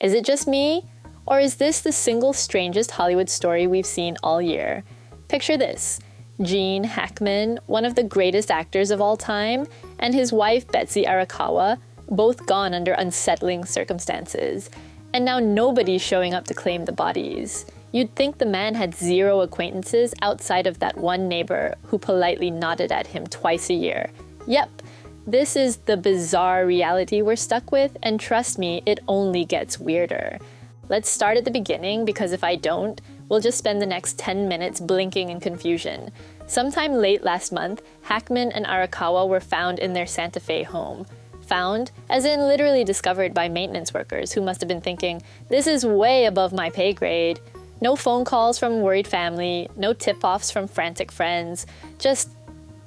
Is it just me? Or is this the single strangest Hollywood story we've seen all year? Picture this. Gene Hackman, one of the greatest actors of all time, and his wife Betsy Arakawa, both gone under unsettling circumstances. And now nobody's showing up to claim the bodies. You'd think the man had zero acquaintances outside of that one neighbor who politely nodded at him twice a year. Yep, this is the bizarre reality we're stuck with, and trust me, it only gets weirder. Let's start at the beginning, because if I don't, we'll just spend the next 10 minutes blinking in confusion. Sometime late last month, Hackman and Arakawa were found in their Santa Fe home. Found, as in literally discovered by maintenance workers who must have been thinking, this is way above my pay grade. No phone calls from worried family, no tip-offs from frantic friends, just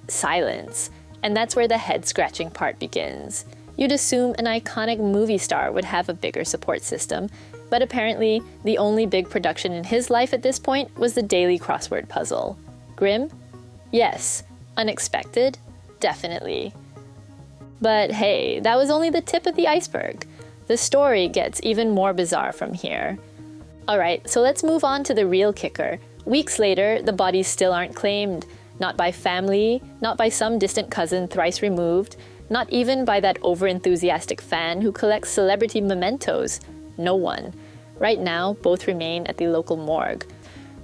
silence. And that's where the head-scratching part begins. You'd assume an iconic movie star would have a bigger support system, but apparently the only big production in his life at this point was the daily crossword puzzle. Grim? Yes. Unexpected? Definitely. But hey, that was only the tip of the iceberg. The story gets even more bizarre from here. Alright, so let's move on to the real kicker. Weeks later, the bodies still aren't claimed. Not by family, not by some distant cousin thrice removed, not even by that over-enthusiastic fan who collects celebrity mementos. No one. Right now, both remain at the local morgue.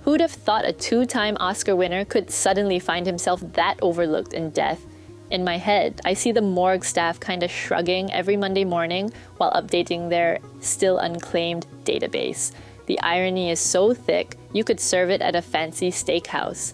Who'd have thought a two-time Oscar winner could suddenly find himself that overlooked in death? In my head, I see the morgue staff kinda shrugging every Monday morning while updating their still unclaimed database. The irony is so thick, you could serve it at a fancy steakhouse.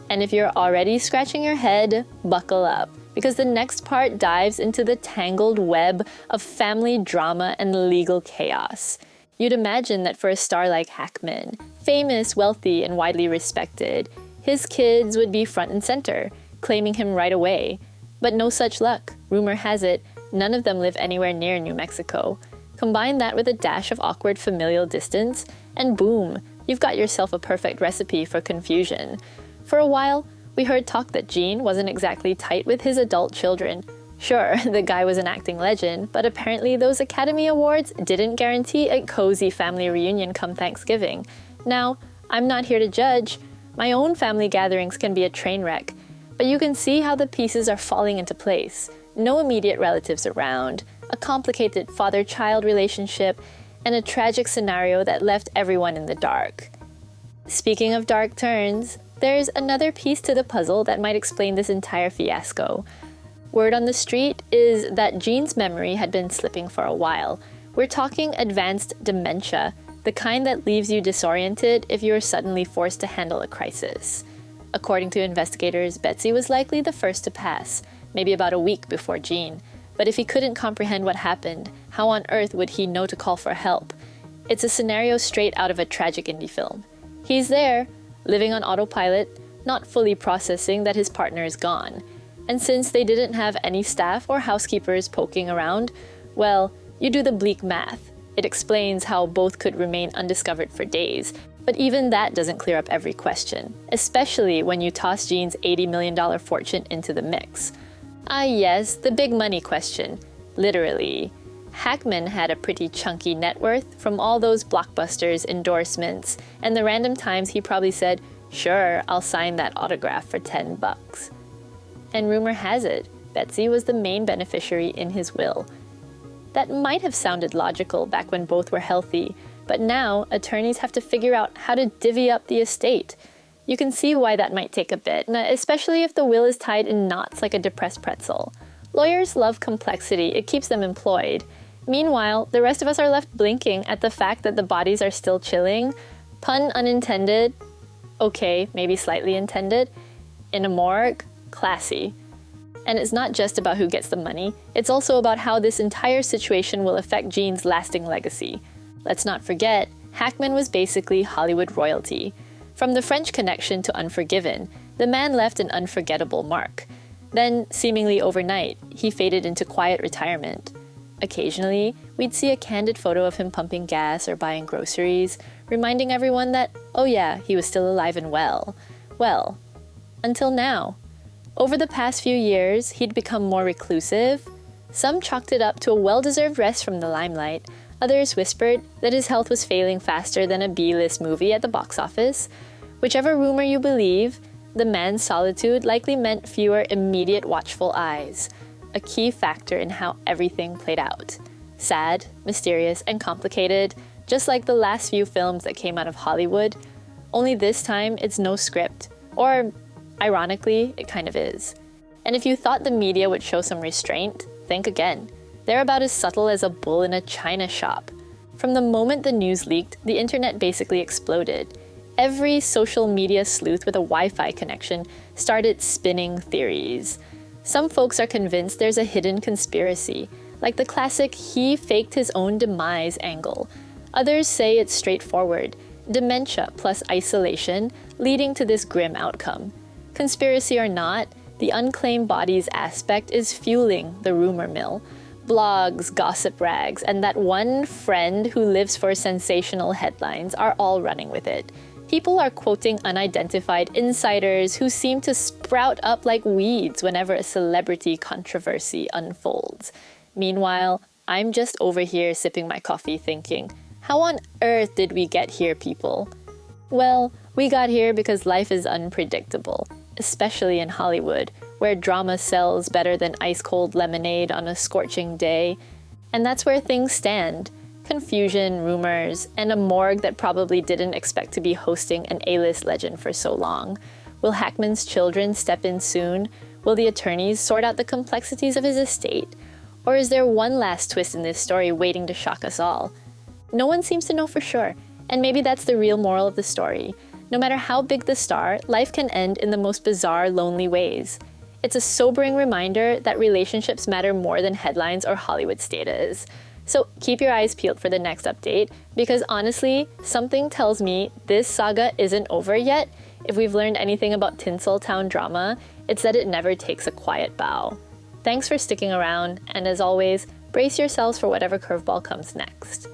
And if you're already scratching your head, buckle up, because the next part dives into the tangled web of family drama and legal chaos. You'd imagine that for a star like Hackman, famous, wealthy, and widely respected, his kids would be front and center, claiming him right away. But no such luck. Rumor has it, none of them live anywhere near New Mexico. Combine that with a dash of awkward familial distance, and boom, you've got yourself a perfect recipe for confusion. For a while, we heard talk that Gene wasn't exactly tight with his adult children. Sure, the guy was an acting legend, but apparently those Academy Awards didn't guarantee a cozy family reunion come Thanksgiving. Now, I'm not here to judge. My own family gatherings can be a train wreck, but you can see how the pieces are falling into place. No immediate relatives around, a complicated father-child relationship, and a tragic scenario that left everyone in the dark. Speaking of dark turns, there's another piece to the puzzle that might explain this entire fiasco. Word on the street is that Gene's memory had been slipping for a while. We're talking advanced dementia, the kind that leaves you disoriented if you are suddenly forced to handle a crisis. According to investigators, Betsy was likely the first to pass, maybe about a week before Gene. But if he couldn't comprehend what happened, how on earth would he know to call for help? It's a scenario straight out of a tragic indie film. He's there, living on autopilot, not fully processing that his partner is gone. And since they didn't have any staff or housekeepers poking around, well, you do the bleak math. It explains how both could remain undiscovered for days, but even that doesn't clear up every question, especially when you toss Gene's $80 million fortune into the mix. Ah yes, the big money question. Literally. Hackman had a pretty chunky net worth from all those blockbusters, endorsements, and the random times he probably said, "Sure, I'll sign that autograph for $10. And rumor has it, Betsy was the main beneficiary in his will. That might have sounded logical back when both were healthy, but now attorneys have to figure out how to divvy up the estate. You can see why that might take a bit, especially if the will is tied in knots like a depressed pretzel. Lawyers love complexity, it keeps them employed. Meanwhile, the rest of us are left blinking at the fact that the bodies are still chilling. Pun unintended. Okay, maybe slightly intended. In a morgue. Classy. And it's not just about who gets the money, it's also about how this entire situation will affect Gene's lasting legacy. Let's not forget, Hackman was basically Hollywood royalty. From the French Connection to Unforgiven, the man left an unforgettable mark. Then, seemingly overnight, he faded into quiet retirement. Occasionally, we'd see a candid photo of him pumping gas or buying groceries, reminding everyone that, oh yeah, he was still alive and well. Well, until now. Over the past few years, he'd become more reclusive. Some chalked it up to a well-deserved rest from the limelight. Others whispered that his health was failing faster than a B-list movie at the box office. Whichever rumor you believe, the man's solitude likely meant fewer immediate watchful eyes, a key factor in how everything played out. Sad, mysterious, and complicated, just like the last few films that came out of Hollywood, only this time it's no script, or ironically, it kind of is. And if you thought the media would show some restraint, think again. They're about as subtle as a bull in a china shop. From the moment the news leaked, the internet basically exploded. Every social media sleuth with a Wi-Fi connection started spinning theories. Some folks are convinced there's a hidden conspiracy, like the classic "he faked his own demise" angle. Others say it's straightforward, dementia plus isolation leading to this grim outcome. Conspiracy or not, the unclaimed bodies aspect is fueling the rumor mill. Blogs, gossip rags, and that one friend who lives for sensational headlines are all running with it. People are quoting unidentified insiders who seem to sprout up like weeds whenever a celebrity controversy unfolds. Meanwhile, I'm just over here sipping my coffee thinking, how on earth did we get here, people? Well, we got here because life is unpredictable, especially in Hollywood, where drama sells better than ice-cold lemonade on a scorching day. And that's where things stand. Confusion, rumors, and a morgue that probably didn't expect to be hosting an A-list legend for so long. Will Hackman's children step in soon? Will the attorneys sort out the complexities of his estate? Or is there one last twist in this story waiting to shock us all? No one seems to know for sure, and maybe that's the real moral of the story. No matter how big the star, life can end in the most bizarre, lonely ways. It's a sobering reminder that relationships matter more than headlines or Hollywood status. So keep your eyes peeled for the next update, because honestly, something tells me this saga isn't over yet. If we've learned anything about Tinseltown drama, it's that it never takes a quiet bow. Thanks for sticking around, and as always, brace yourselves for whatever curveball comes next.